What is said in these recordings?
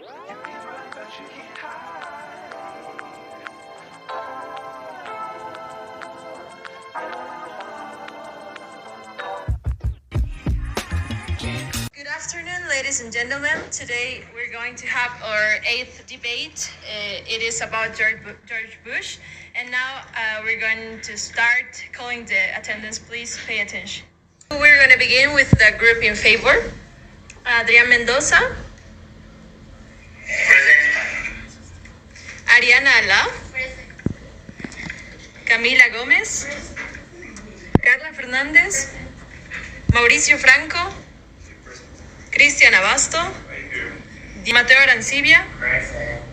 Good afternoon, ladies and gentlemen. Today we're going to have our 8th debate. It is about George Bush. And now we're going to start calling the attendance. Please pay attention. We're going to begin with the group in favor. Adrián Mendoza. Present. Ariana Ala. Present. Camila Gómez. Present. Carla Fernández. Mauricio Franco. Cristian Abasto. Mateo Arancibia. Present.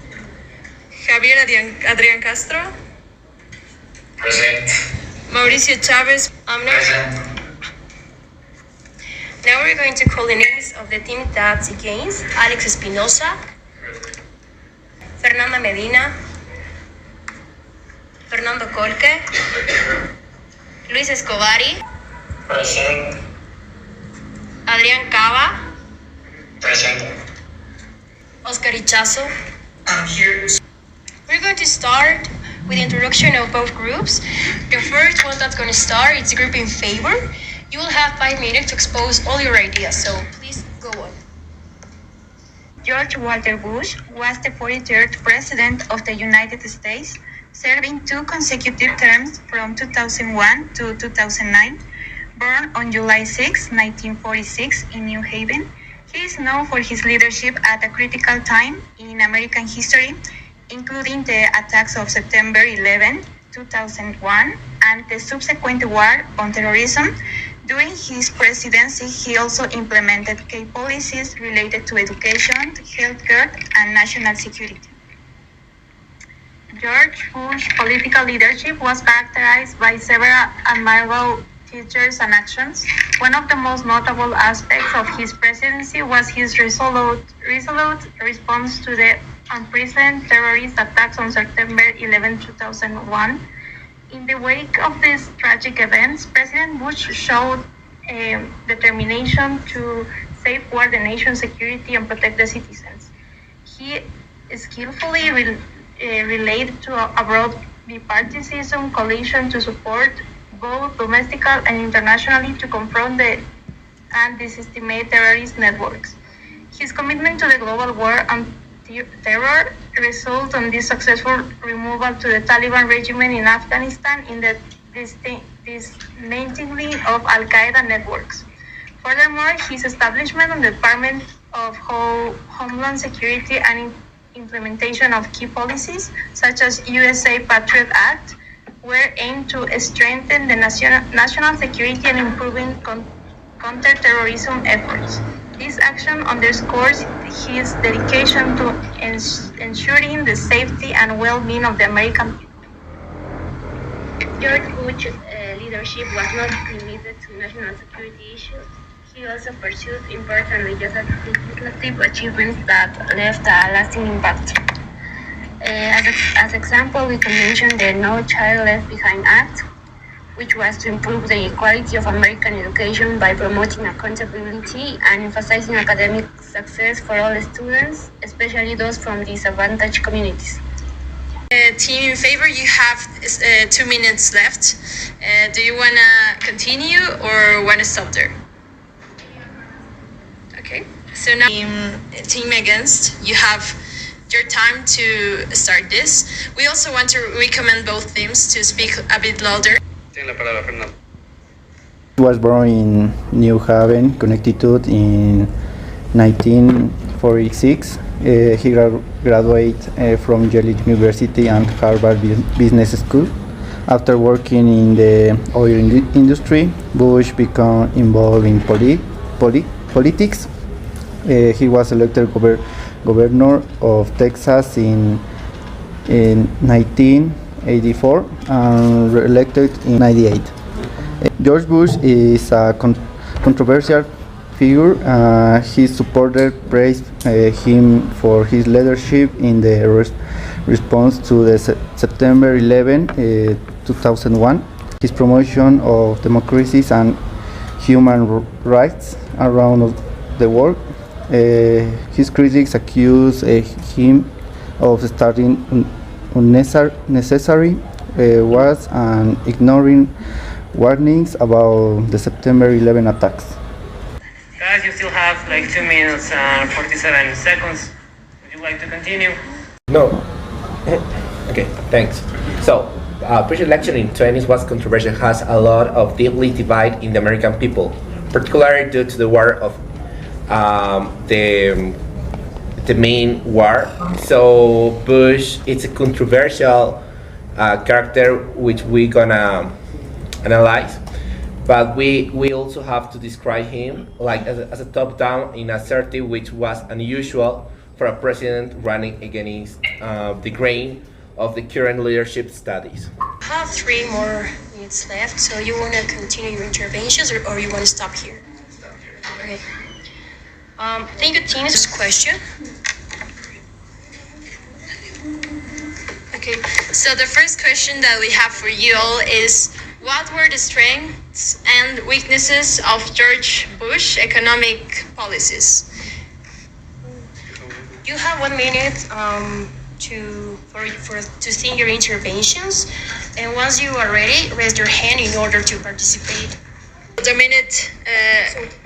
Javier Adrián Castro. Present. Mauricio Chávez. Present. Now we're going to call the names of the team that's against. Alex Espinosa. Fernanda Medina. Fernando Colque. Luis Escobari. Present. Adrián Cava. Present. Oscar Ichazo. I'm here. We're going to start with the introduction of both groups. The first one that's going to start is the group in favor. You will have 5 minutes to expose all your ideas, so please go on. George Walter Bush was the 43rd President of the United States, serving 2 consecutive terms from 2001 to 2009. Born on July 6, 1946 in New Haven, he is known for his leadership at a critical time in American history, including the attacks of September 11, 2001, and the subsequent war on terrorism. During his presidency, he also implemented key policies related to education, healthcare, and national security. George Bush's political leadership was characterized by several admirable features and actions. One of the most notable aspects of his presidency was his resolute response to the unprecedented terrorist attacks on September 11, 2001. In the wake of these tragic events, President Bush showed determination to safeguard the nation's security and protect the citizens. He skillfully relayed to a broad bipartisan coalition to support both domestically and internationally to confront the and disestimate terrorist networks. His commitment to the global war on terror resulted in the successful removal to the Taliban regime in Afghanistan in the dismantling of Al-Qaeda networks. Furthermore, his establishment of the Department of Homeland Security and implementation of key policies, such as USA Patriot Act, were aimed to strengthen the national security and improving counter-terrorism efforts. This action underscores his dedication to ensuring the safety and well-being of the American people. George Bush's leadership was not limited to national security issues. He also pursued important legislative achievements that left a lasting impact. As example, we can mention the No Child Left Behind Act, which was to improve the quality of American education by promoting accountability and emphasizing academic success for all students, especially those from disadvantaged communities. Team in favor, you have 2 minutes left. Do you want to continue or want to stop there? Okay, so now team against, you have your time to start this. We also want to recommend both teams to speak a bit louder. Tiene la palabra, Fernando. He was born in New Haven, Connecticut in 1946. He graduated from Yale University and Harvard Business School. After working in the oil industry, Bush became involved in politics. He was elected governor of Texas in 1984 and re-elected in 1998. George Bush is a controversial figure. His supporters praised him for his leadership in the response to the September 11, 2001, his promotion of democracies and human rights around the world, His critics accuse him of starting unnecessary wars and ignoring warnings about the September 11 attacks. Guys, you still have like 2 minutes and 47 seconds. Would you like to continue? No. Okay, thanks. So, previous election in 20s was controversial, has a lot of deeply divide in the American people, particularly due to the war of the main war. So Bush, it's a controversial character which we gonna analyze, but we also have to describe him like as a top-down in assertive, which was unusual for a president running against the grain of the current leadership studies. I have 3 more minutes left, so you want to continue your interventions or you want to stop here? Okay. Thank you, team. This question. Okay, so the first question that we have for you all is, what were the strengths and weaknesses of George Bush economic policies? You have 1 minute to think your interventions, and once you are ready, raise your hand in order to participate. The minute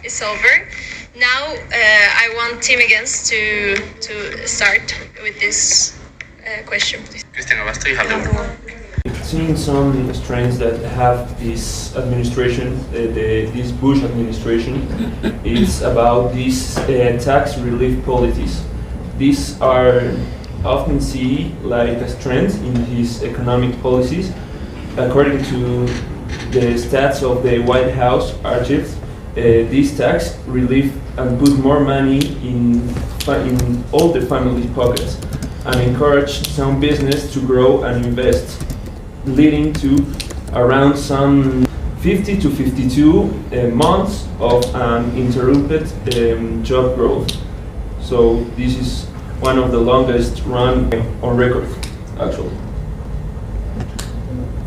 is over. Now I want Tim Against to start with this question, please. Cristian Abasto, you have the word. Seeing some strengths that have this administration, this Bush administration, it's about these tax relief policies. These are often seen like a strength in his economic policies. According to the stats of the White House archives, this tax relief and put more money in all the family pockets and encourage some business to grow and invest, leading to around some 50 to 52 months of uninterrupted job growth. So this is one of the longest run on record, actually.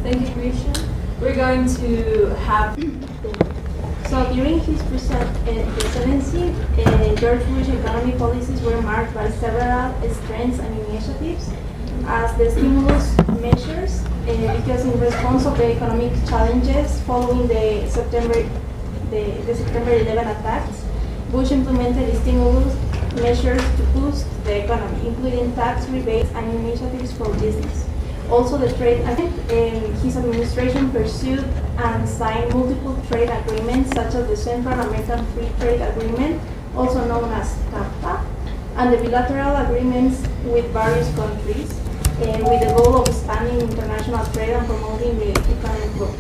Thank you, Christian. We're going to have. So during his presidency, George Bush's economic policies were marked by several strengths and initiatives, as the stimulus measures, because in response of the economic challenges following the September 11 attacks, Bush implemented stimulus measures to boost the economy, including tax rebates and initiatives for business. Also, the trade agreement, his administration pursued and signed multiple trade agreements, such as the Central American Free Trade Agreement, also known as NAFTA, and the bilateral agreements with various countries, with the goal of expanding international trade and promoting the economic growth.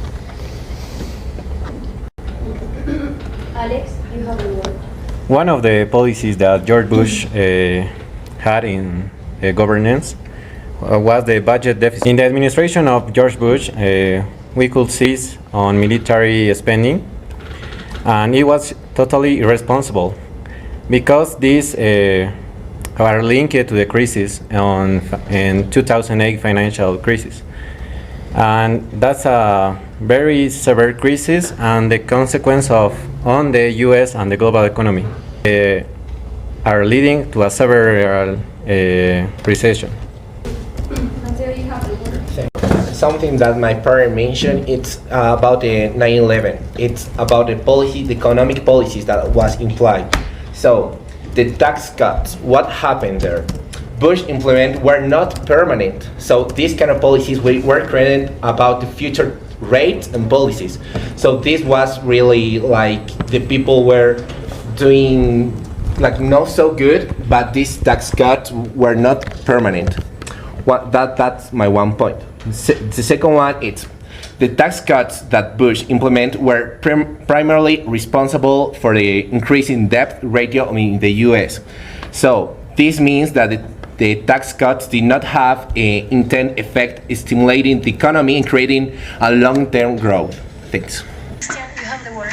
Alex, you have the word. One of the policies that George Bush had in governance was the budget deficit. In the administration of George Bush, we could seize on military spending, and it was totally irresponsible because these are linked to the crisis in 2008 financial crisis, and that's a very severe crisis and the consequence on the U.S. and the global economy are leading to a severe recession. Something that my parent mentioned, it's about the 9/11. It's about the policy, the economic policies that was implied. So the tax cuts, what happened there? Bush implement were not permanent. So these kind of policies were created about the future rates and policies. So this was really like the people were doing like not so good, but these tax cuts were not permanent. That's my one point. The second one is the tax cuts that Bush implemented were primarily responsible for the increase in debt ratio in the U.S. So this means that the tax cuts did not have an intent effect stimulating the economy and creating a long-term growth. Thanks. Christian, you have the word.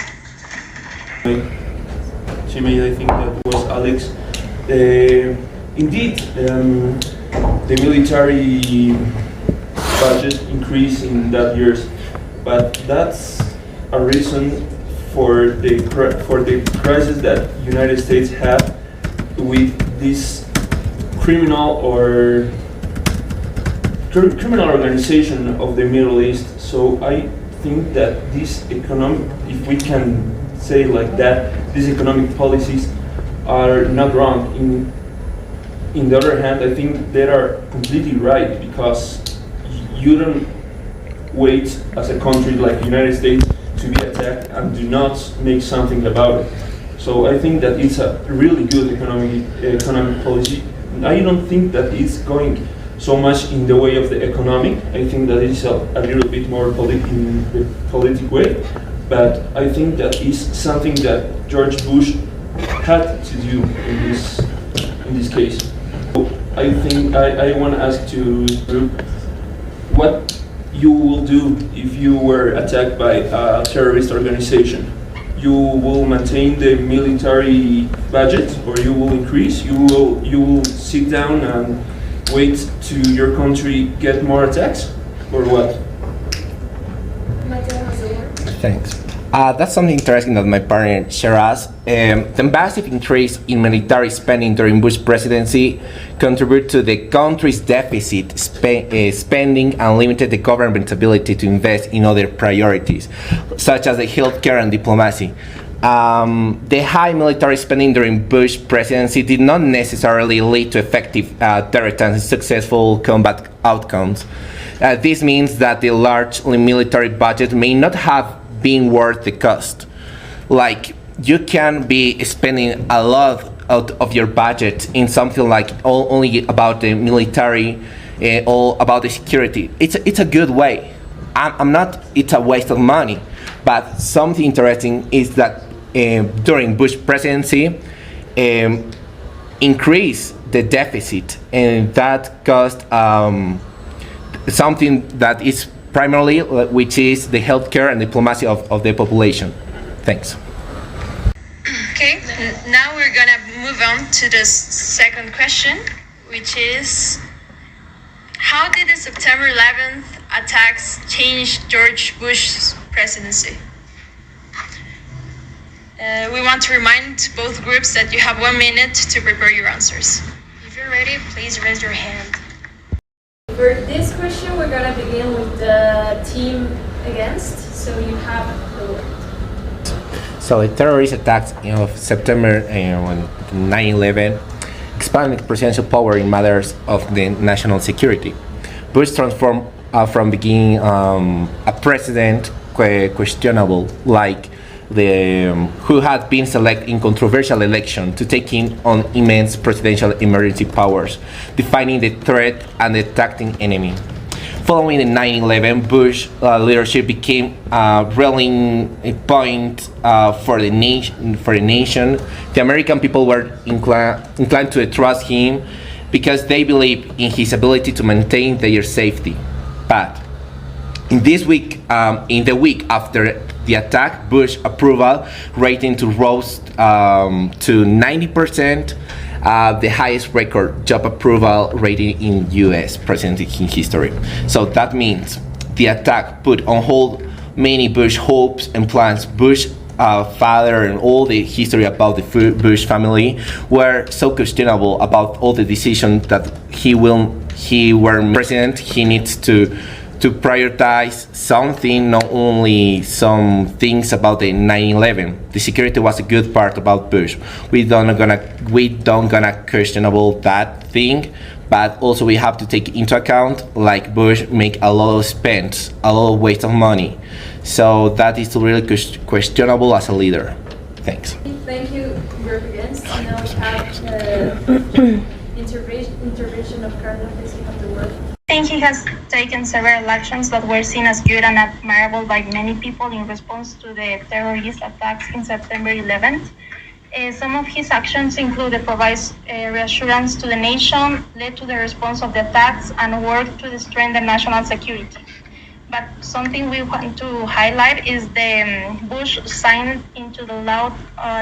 She made, I think that was Alex. Indeed, the military budget increased in that years, but that's a reason for the crisis that United States had with this criminal organization of the Middle East. So I think that this economic, if we can say like that, these economic policies are not wrong. In the other hand, I think they are completely right, because you don't wait as a country like the United States to be attacked and do not make something about it. So I think that it's a really good economic policy. I don't think that it's going so much in the way of the economic. I think that it's a little bit more in the political way. But I think that is something that George Bush had to do in this case. So I think I want to ask to group what you will do if you were attacked by a terrorist organization. You will maintain the military budget, or you will increase? You will sit down and wait to your country get more attacks, or what? Thanks. That's something interesting that my partner shared us. The massive increase in military spending during Bush presidency contributed to the country's deficit spending and limited the government's ability to invest in other priorities, such as the healthcare and diplomacy. The high military spending during Bush presidency did not necessarily lead to effective deterrence and successful combat outcomes. This means that the large military budget may not have been worth the cost. Like, you can be spending a lot out of your budget in something like only about the military or about the security. It's a good way. I'm not, it's a waste of money. But something interesting is that during Bush presidency, increased the deficit, and that caused something that is primarily, which is the healthcare and diplomacy of the population. Thanks. Okay, now we're gonna move on to the second question, which is, how did the September 11th attacks change George Bush's presidency? We want to remind both groups that you have 1 minute to prepare your answers. If you're ready, please raise your hand. For this question, we're gonna begin with the team against, so you have the word. So the terrorist attacks of September 9/11 expanded presidential power in matters of the national security. Bush transformed from being a president questionable, like who had been selected in controversial election, to taking on immense presidential emergency powers, defining the threat and the attacking enemy. Following the 9/11, Bush leadership became a rallying point for the nation. The American people were inclined to trust him because they believed in his ability to maintain their safety. But in the week after the attack, Bush approval rating rose to 90%, the highest record job approval rating in U.S. presidency in history. So that means the attack put on hold many Bush hopes and plans. Bush father and all the history about the Bush family were so questionable about all the decisions that he were president. He needs to prioritize something, not only some things about the 9/11. The security was a good part about Bush. We don't gonna questionable that thing, but also we have to take into account like Bush make a lot of waste of money. So that is really questionable as a leader. Thanks. Thank you, group against. Now we have the intervention of Carlos. You have the word. I think he has taken several actions that were seen as good and admirable by many people in response to the terrorist attacks in September 11th. Some of his actions include provide reassurance to the nation, led to the response of the attacks, and worked to strengthen national security. But something we want to highlight is the Bush signed into the law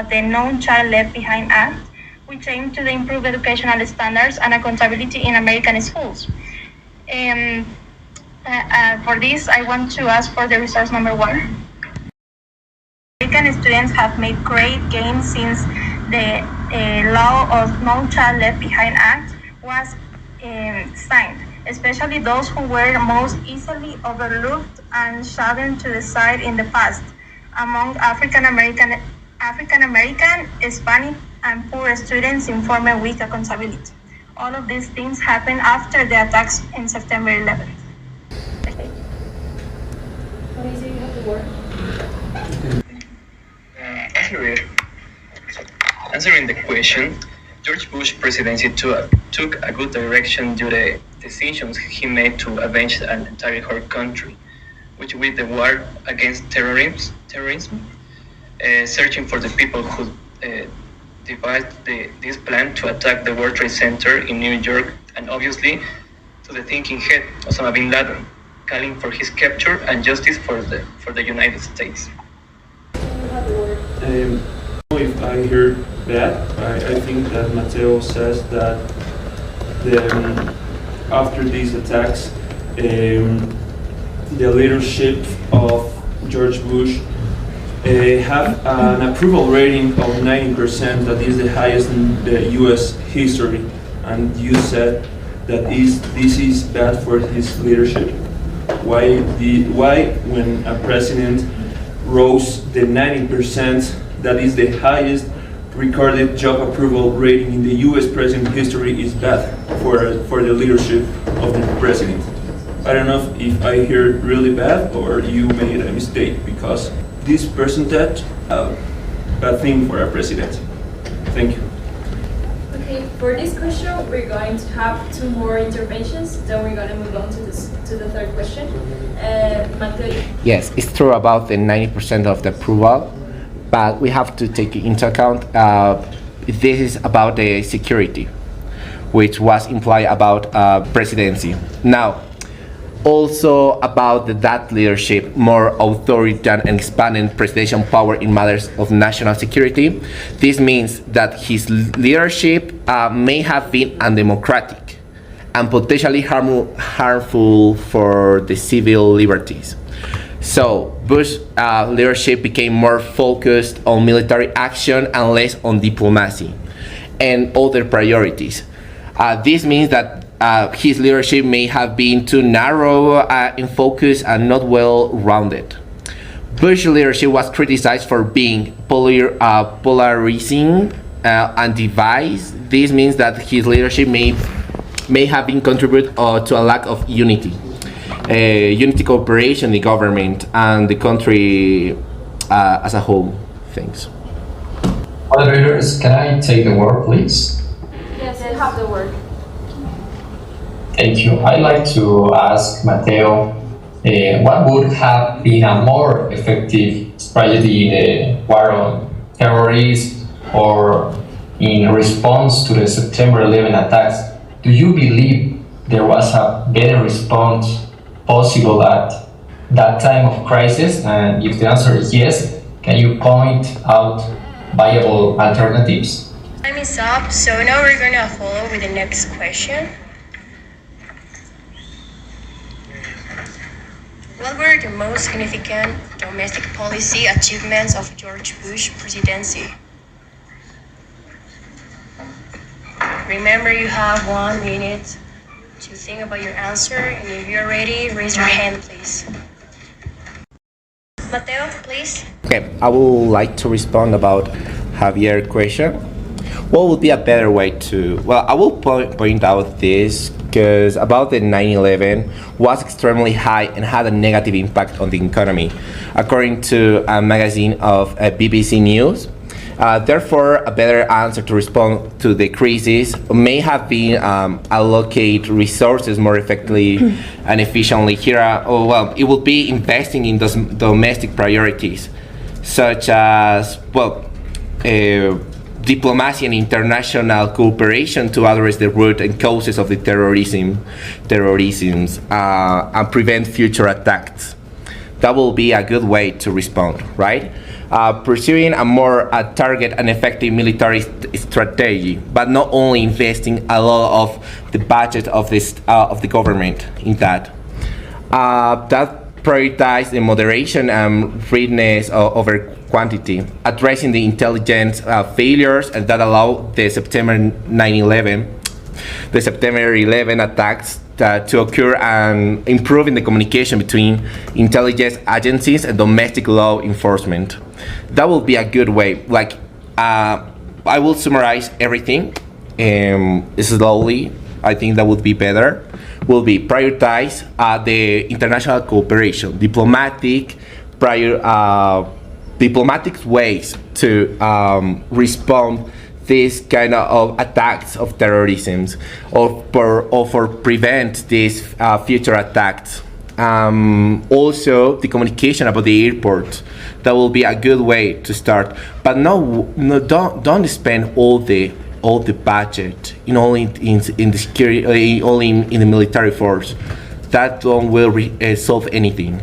the No Child Left Behind Act, which aimed to improve educational standards and accountability in American schools. For this, I want to ask for the resource number 1. American students have made great gains since the law of No Child Left Behind Act was signed, especially those who were most easily overlooked and shoved to the side in the past, among African American, Hispanic, and poor students in former weak accountability. All of these things happened after the attacks in September 11th. Mauricio, you have the word. Answering the question, George Bush presidency took a good direction due to the decisions he made to avenge an entire whole country, which with the war against terrorism, searching for the people who devised this plan to attack the World Trade Center in New York, and obviously to the thinking head Osama bin Laden, calling for his capture and justice for the United States. If I heard that, I think that Mateo says that after these attacks, the leadership of George Bush have an approval rating of 90%, that is the highest in the US history. And you said that this is bad for his leadership. Why when a president rose the 90%, that is the highest recorded job approval rating in the US president history, is bad for the leadership of the president? I don't know if I heard really bad or you made a mistake, because this percentage bad thing for a president. Thank you. Okay, for this question, we're going to have 2 more interventions. Then we're going to move on to the third question. Mateo. Yes, it's true about the 90% of the approval, but we have to take into account this is about the security, which was implied about presidency. Now, also about that leadership, more authoritarian and expanding presidential power in matters of national security. This means that his leadership may have been undemocratic and potentially harmful for the civil liberties. So Bush's leadership became more focused on military action and less on diplomacy and other priorities. This means that his leadership may have been too narrow in focus and not well-rounded. Bush's leadership was criticized for being polarizing and divisive. This means that his leadership may have been contributed to a lack of unity. Cooperation in the government and the country as a whole. Thanks. Moderators, can I take the word, please? Yes, you have the word. Thank you. I'd like to ask Mateo, what would have been a more effective strategy in the war on terrorism or in response to the September 11 attacks? Do you believe there was a better response possible at that time of crisis? And if the answer is yes, can you point out viable alternatives? Time is up, so now we're going to follow with the next question. What were the most significant domestic policy achievements of George Bush presidency? Remember, you have 1 minute to think about your answer, and if you're ready, raise your hand, please. Mateo, please. Okay, I would like to respond about Javier's question. What would be a better way to... Well, I will point out this because about the 9/11 was extremely high and had a negative impact on the economy, according to a magazine of BBC News. Therefore, a better answer to respond to the crisis may have been allocate resources more effectively and efficiently. Here, it would be investing in those domestic priorities, such as, diplomacy and international cooperation to address the root and causes of the terrorism, and prevent future attacks. That will be a good way to respond, right? Pursuing a more target and effective military strategy, but not only investing a lot of the budget of the government in that. That prioritize the moderation and readiness over quantity, addressing the intelligence failures and that allowed the September 9/11, the September 11 attacks to occur and improving the communication between intelligence agencies and domestic law enforcement. That will be a good way. Like, I will summarize everything slowly. I think that would be better. Will be prioritize the international cooperation, diplomatic ways to respond this kind of attacks of terrorism or for prevent these future attacks. Also, the communication about the airport, that will be a good way to start. But no, don't spend all the budget only in the security, only in the military force. That don't will solve anything.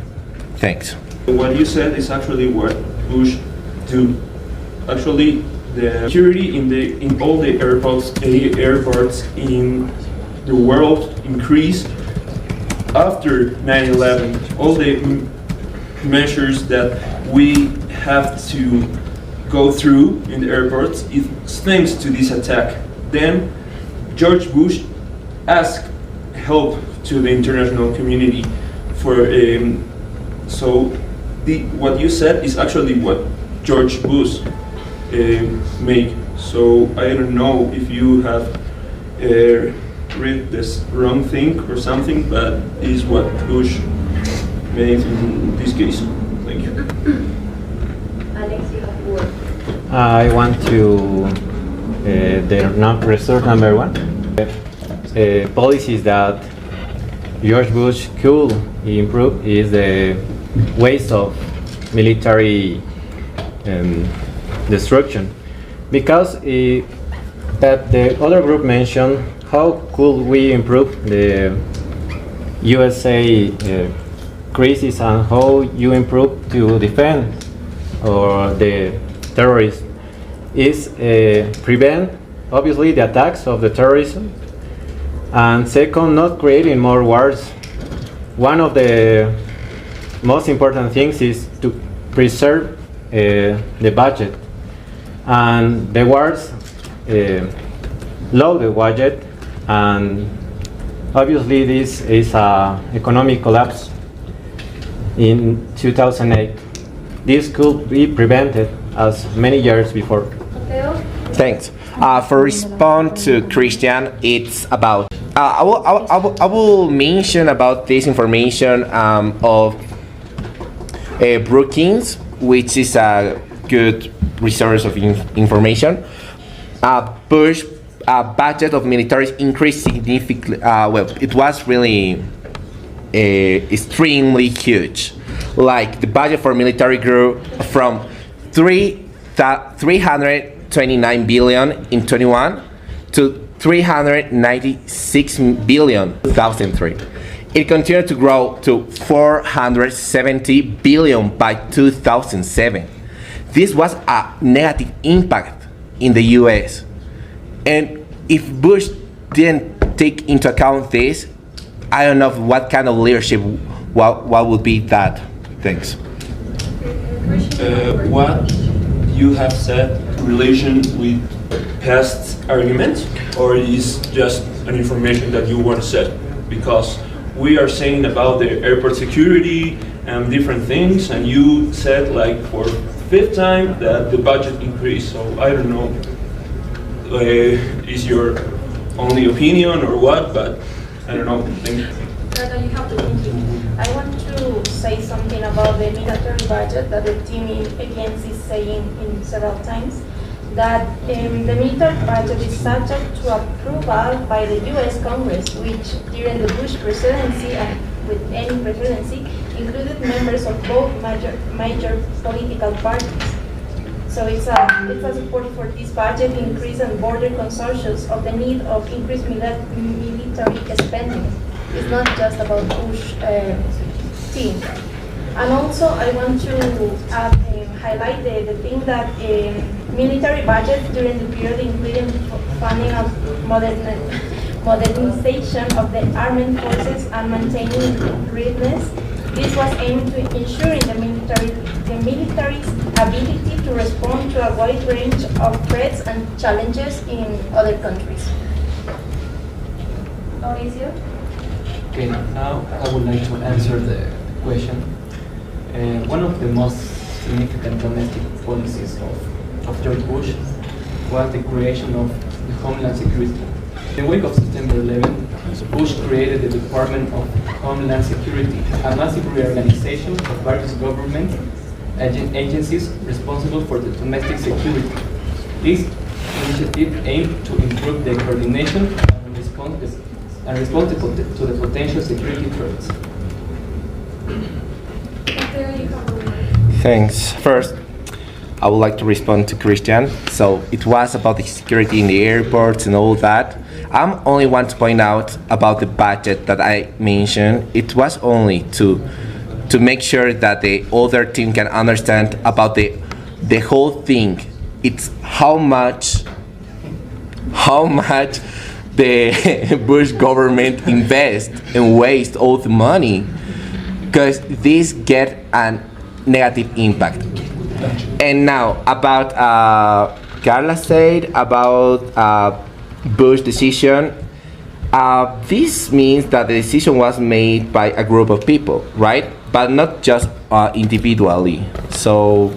Thanks. What you said is actually what Bush do. Actually, the security in all the airports in the world increased after 9/11. All the measures that we have to go through in the airports is thanks to this attack. Then George Bush asked help to the international community for what you said is actually what George Bush made. So I don't know if you have read this wrong thing or something, but is what Bush made in this case. Thank you. Alex, you have word. I want to the resort number 1. Policies that George Bush could improve is the ways of military destruction, because that the other group mentioned, how could we improve the USA crisis and how you improve to defend or the terrorists is prevent obviously the attacks of the terrorism, and second, not creating more wars. One of the most important things is to preserve the budget, and the wars low the budget, and obviously this is a economic collapse in 2008. This could be prevented as many years before. Thanks. For respond to Christian, it's about I will mention about this information of Brookings, which is a good resource of information. Bush budget of militaries increased significantly. Well, it was really extremely huge. Like the budget for military grew from 329 billion in 21 to 396 billion in 2003. It continued to grow to 470 billion by 2007. This was a negative impact in the US. And if Bush didn't take into account this, I don't know what kind of leadership, what would be that. Thanks. What you have said in relation with past arguments, or is just an information that you want to say? Because we are saying about the airport security and different things, and you said like for fifth time that the budget increased. So I don't know, is your only opinion or what? But I don't know. Thank you. You have to continue. I want to say something about the military budget that the team against is saying in several times, that the military budget is subject to approval by the U.S. Congress, which during the Bush presidency and with any presidency included members of both major political parties. So it's a support for this budget increase and border consensus of the need of increased military spending. It's not just about Bush team. And also I want to highlight the thing that military budget during the period including funding of modernization of the armed forces and maintaining readiness. This was aimed to ensuring the military's ability to respond to a wide range of threats and challenges in other countries. Mauricio? Okay, now I would like to answer the question. One of the most significant domestic policies of George Bush was the creation of the Homeland Security. In the wake of September 11, Bush created the Department of Homeland Security, a massive reorganization of various government agencies responsible for the domestic security. This initiative aimed to improve the coordination and response to the potential security threats. Thanks. First, I would like to respond to Christian. So it was about the security in the airports and all that. I'm only want to point out about the budget that I mentioned. It was only to make sure that the other team can understand about the whole thing. It's how much the Bush government invest and waste all the money, because this get a negative impact. And now about Carla said about Bush decision. This means that the decision was made by a group of people, right? But not just individually. So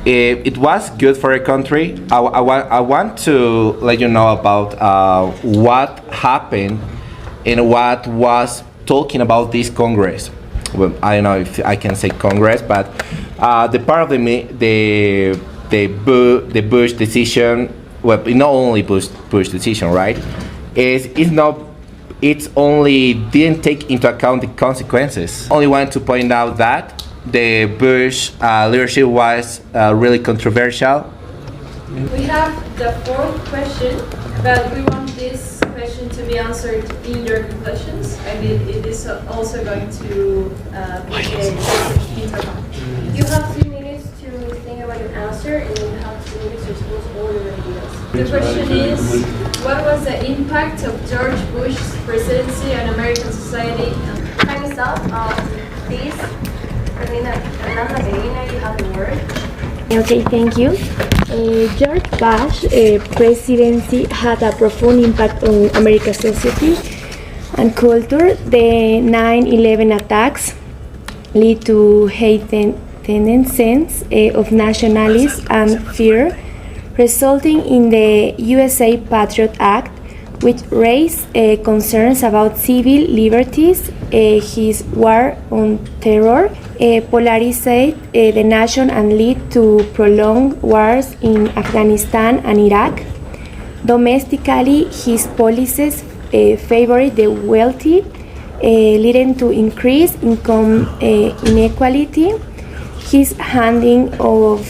it was good for a country. I want to let you know about what happened and what was talking about this Congress. Well, I don't know if I can say Congress, but the part of the Bush decision, well, not only Bush decision, right? It's only didn't take into account the consequences. Only want to point out that the Bush leadership was really controversial. We have the fourth question, but we want this question to be answered in your conclusions, and it is also going to be the interview. You have 2 minutes to think about an answer, and you have 2 minutes to expose all your ideas. The question is, what was the impact of George Bush's presidency on American society? Time is up. Please, Fernanda Medina, you have the word. Okay, thank you. George Bush's presidency had a profound impact on American society and culture. The 9/11 attacks lead to hate tendencies of nationalism and fear, resulting in the USA Patriot Act, which raised concerns about civil liberties. His war on terror polarized the nation and led to prolonged wars in Afghanistan and Iraq. Domestically, his policies favored the wealthy, leading to increased income inequality. His handling of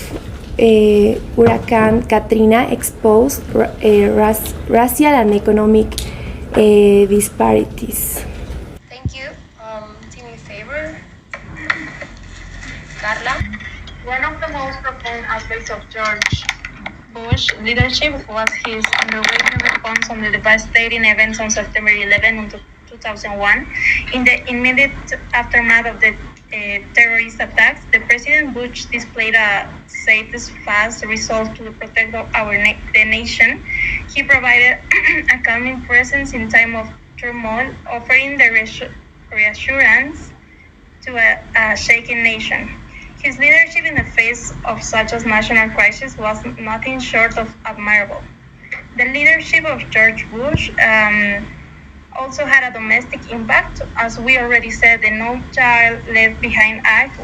Hurricane Katrina exposed racial and economic disparities. Thank you. Team in favor. Carla? One of the most profound aspects of George Bush's leadership was his unwavering response on the devastating events on September 11, 2001. In the immediate aftermath of the terrorist attacks, the President Bush displayed a steadfast resolve to protect the nation. He provided a calming presence in time of turmoil, offering the reassurance to a shaken nation. His leadership in the face of such a national crisis was nothing short of admirable. The leadership of George Bush also had a domestic impact. As we already said, the No Child Left Behind Act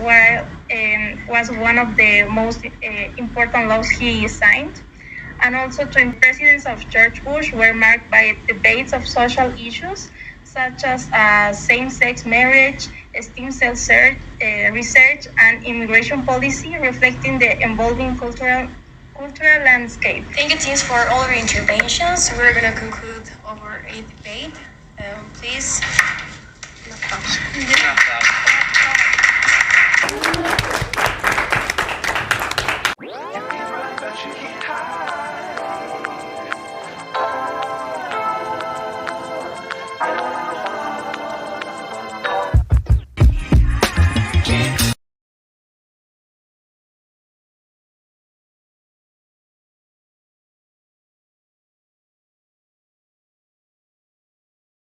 was one of the most important laws he signed. And also, 20 presidents of George Bush were marked by debates of social issues such as same-sex marriage, stem cell research, and immigration policy, reflecting the evolving cultural landscape. Thank you, teams, for all your interventions. We're going to conclude our debate. Please.